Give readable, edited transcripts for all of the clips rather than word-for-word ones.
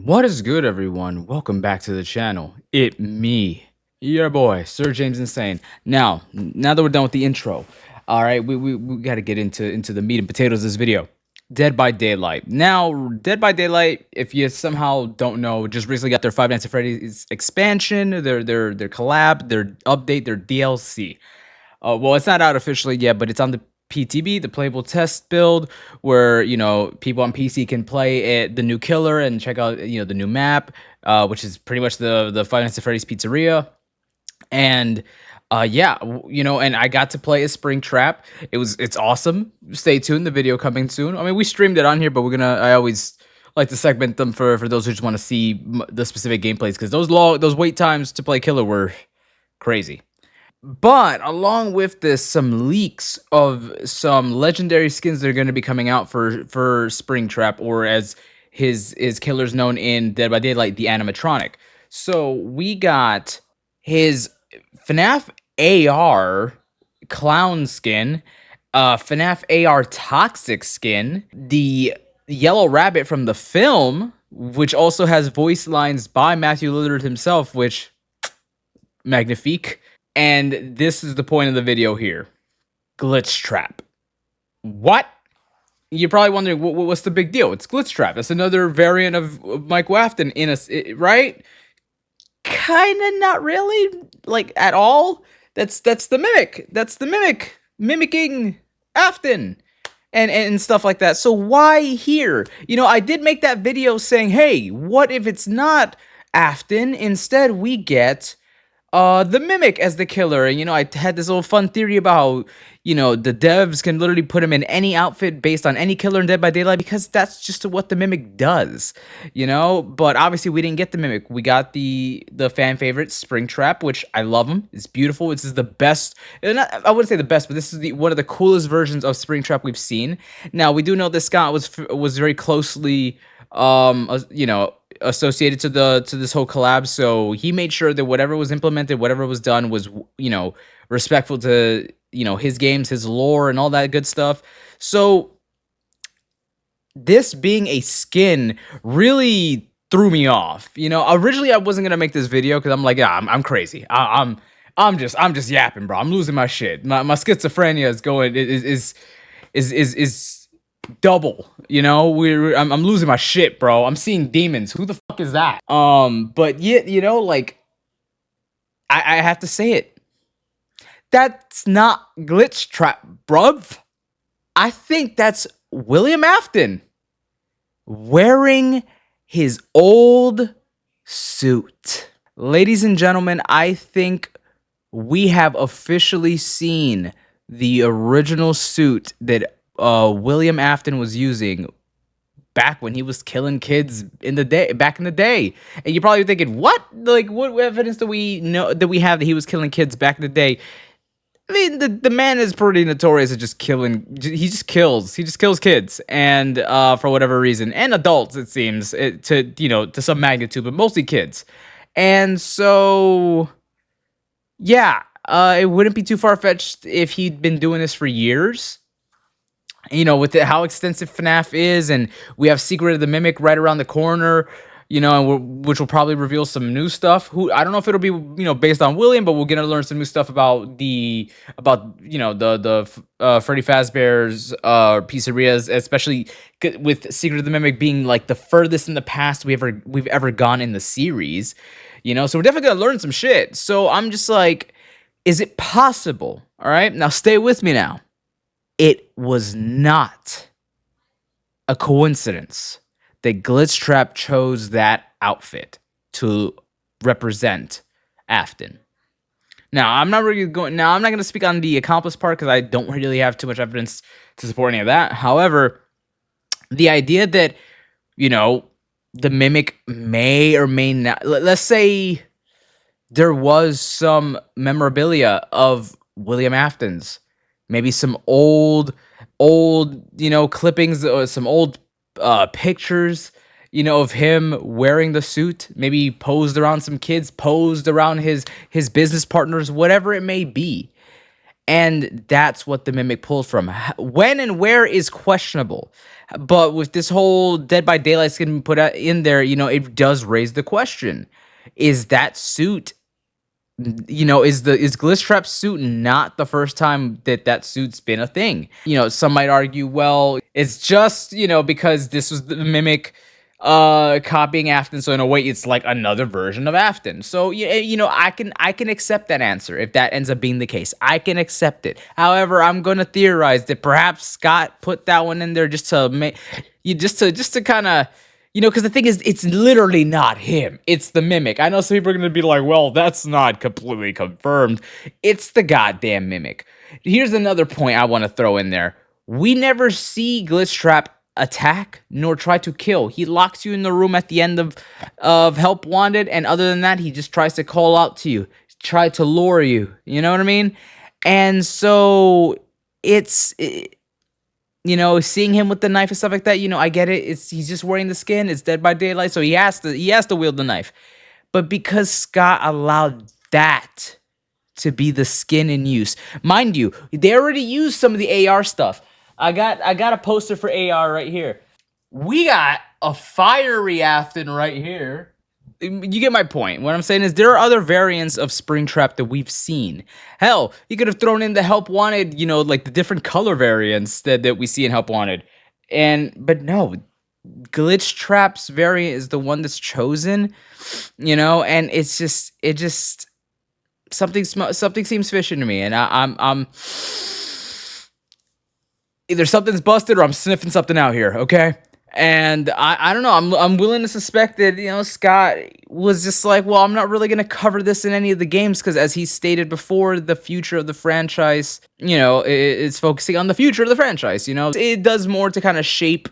What is good, everyone? Welcome back to the channel. Me, your boy, Sir James Insane. Now that we're done with the intro, all right, we got to get into the meat and potatoes of this video. Dead by Daylight. Now, Dead by Daylight, if you somehow don't know, just recently got their Five Nights at Freddy's expansion, their collab, their update, their DLC. Well, it's not out officially yet, but it's on the PTB, the playable test build, where people on PC can play the new killer and check out the new map, which is pretty much the Five Nights at Freddy's Pizzeria. And yeah, and I got to play as Springtrap. It's awesome. Stay tuned, the video coming soon. I mean, we streamed it on here, but I always like to segment them for those who just want to see the specific gameplays, because those wait times to play killer were crazy. But along with this, some leaks of some legendary skins that are going to be coming out for Springtrap, or as his killer's known in Dead by Daylight, the animatronic. So we got his FNAF AR clown skin, FNAF AR toxic skin, the yellow rabbit from the film, which also has voice lines by Matthew Lillard himself, which magnifique. And this is the point of the video here. Glitchtrap. What? You're probably wondering, what's the big deal? It's Glitchtrap. That's another variant of Michael AFTON right? Kinda not really, like, at all. That's the mimic. That's the mimic. Mimicking AFTON. And stuff like that. So why here? I did make that video saying, hey, what if it's not AFTON? Instead, we get the mimic as the killer. And I had this little fun theory about how the devs can literally put him in any outfit based on any killer in Dead by Daylight, because that's just what the mimic does. But obviously we didn't get the mimic. We got the fan favorite Springtrap, which I love him. It's beautiful. This is the best, I wouldn't say the best, but this is one of the coolest versions of Springtrap we've seen. Now, we do know that Scott was very closely associated to this whole collab, so he made sure that whatever was implemented, whatever was done, was respectful to his games, his lore, and all that good stuff. So this being a skin really threw me off. Originally I wasn't gonna make this video because I'm like, yeah, I'm crazy. I'm just yapping, bro. I'm losing my shit. My schizophrenia is going is double. I'm losing my shit, bro. I'm seeing demons. Who the fuck is that? But yeah, like, I have to say it. That's not Glitchtrap, bruv. I think that's William AFTON wearing his old suit. Ladies and gentlemen, I think we have officially seen the original suit that William AFTON was using back when he was killing kids back in the day. And you're probably thinking, what? Like, what evidence do we know that we have that he was killing kids back in the day? I mean, the man is pretty notorious at just killing. He just kills kids, and for whatever reason, and adults, it seems, to some magnitude, but mostly kids. And so, yeah, it wouldn't be too far-fetched if he'd been doing this for years. With how extensive FNAF is, and we have Secret of the Mimic right around the corner, and which will probably reveal some new stuff. I don't know if it'll be based on William, but we're gonna learn some new stuff about the Freddy Fazbear's pizzerias, especially with Secret of the Mimic being like the furthest in the past we've ever gone in the series. So we're definitely gonna learn some shit. So I'm just like, is it possible? All right, now stay with me now. It was not a coincidence that Glitchtrap chose that outfit to represent AFTON. Now, I'm not going to speak on the accomplice part, because I don't really have too much evidence to support any of that. However, the idea that, the mimic may or may not, let's say there was some memorabilia of William AFTON's, maybe some old clippings, or some old pictures, of him wearing the suit, maybe posed around some kids, posed around his business partners, whatever it may be. And that's what the Mimic pulls from. When and where is questionable. But with this whole Dead by Daylight skin put in there, it does raise the question. Is that suit, is Glitchtrap's suit not the first time that suit's been a thing? Some might argue, well, it's just, because this was the Mimic copying AFTON, so in a way it's like another version of AFTON. So I can accept that answer if that ends up being the case. I can accept it. However, I'm gonna theorize that perhaps Scott put that one in there just to make just to kind of, because the thing is, it's literally not him. It's the Mimic. I know some people are gonna be like, well, that's not completely confirmed. It's the goddamn Mimic. Here's another point I want to throw in there. We never see Glitchtrap attack nor try to kill. He locks you in the room at the end of Help Wanted, and other than that, he just tries to call out to you, try to lure you. You know what I mean? And so seeing him with the knife and stuff like that, I get it. He's just wearing the skin. It's Dead by Daylight, so he has to wield the knife. But because Scott allowed that to be the skin in use, mind you, they already used some of the AR stuff. I got a poster for AR right here. We got a fiery AFTON right here. You get my point. What I'm saying is there are other variants of Springtrap that we've seen. Hell, you could have thrown in the Help Wanted, like the different color variants that we see in Help Wanted. But no, Glitchtrap's variant is the one that's chosen, and it just something seems fishy to me, and I'm either something's busted or I'm sniffing something out here, okay? And I don't know. I'm willing to suspect that Scott was just like, well, I'm not really gonna cover this in any of the games because, as he stated before, the future of the franchise, it's focusing on the future of the franchise. It does more to kind of shape,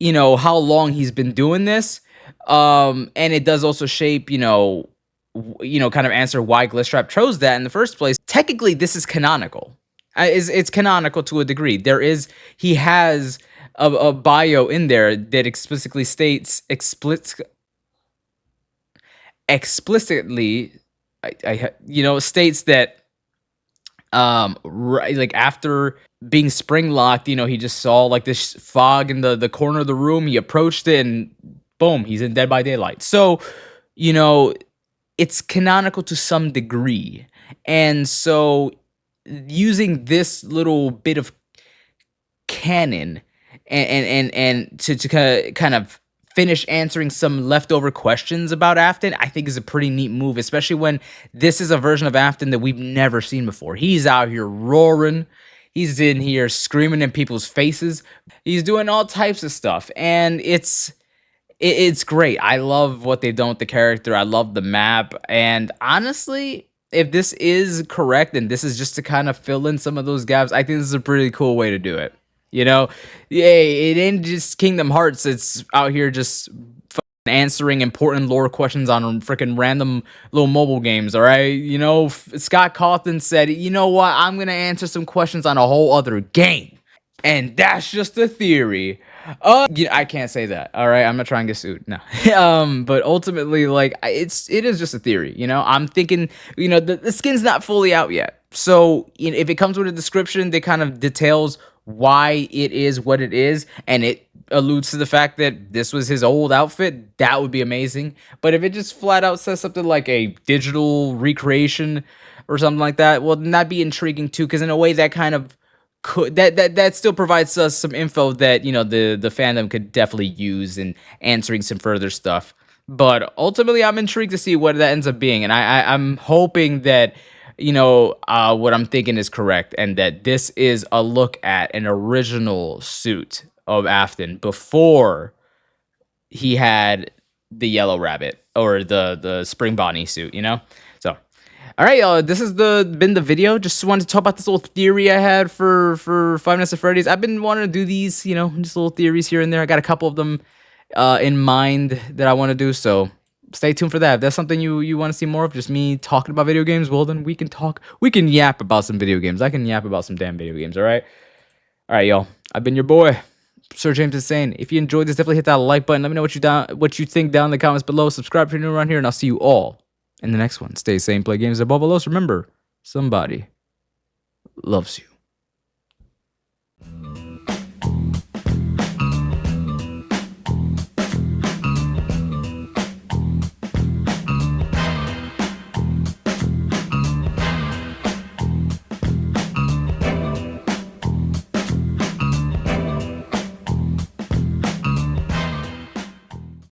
how long he's been doing this, and it does also shape, kind of answer why Glitchtrap chose that in the first place. Technically, this is canonical. It's canonical to a degree. He has a bio in there that explicitly states states that like after being spring locked, he just saw like this fog in the corner of the room. He approached it and boom, he's in Dead by Daylight. So it's canonical to some degree, and so using this little bit of canon and to kind of finish answering some leftover questions about AFTON, I think is a pretty neat move, especially when this is a version of AFTON that we've never seen before. He's out here roaring. He's in here screaming in people's faces. He's doing all types of stuff, and it's great. I love what they've done with the character. I love the map, and honestly, if this is correct and this is just to kind of fill in some of those gaps, I think this is a pretty cool way to do it. Yeah, it ain't just Kingdom Hearts. It's out here just answering important lore questions on freaking random little mobile games, all right? Scott Cawthon said, you know what? I'm going to answer some questions on a whole other game. And that's just a theory. I can't say that, all right? I'm not trying to get sued, no. But ultimately, like, it is just a theory, I'm thinking, the skin's not fully out yet. So, if it comes with a description that kind of details why it is what it is, and it alludes to the fact that this was his old outfit, that would be amazing. But if it just flat out says something like a digital recreation or something like that, well, then that'd be intriguing too, because in a way that kind of could that still provides us some info that the fandom could definitely use in answering some further stuff. But ultimately, I'm intrigued to see what that ends up being, and I'm hoping that what I'm thinking is correct, and that this is a look at an original suit of AFTON before he had the yellow rabbit or the spring bonnie suit, So, all right, y'all, this has been the video. Just wanted to talk about this little theory I had for Five Nights at Freddy's. I've been wanting to do these, just little theories here and there. I got a couple of them in mind that I want to do, so stay tuned for that. If that's something you want to see more of, just me talking about video games, well, then we can yap about some video games. I can yap about some damn video games, all right? All right, y'all. I've been your boy, Sir James Insane. If you enjoyed this, definitely hit that like button. Let me know what you think down in the comments below. Subscribe if you're new around here, and I'll see you all in the next one. Stay sane, play games above all else. Remember, somebody loves you.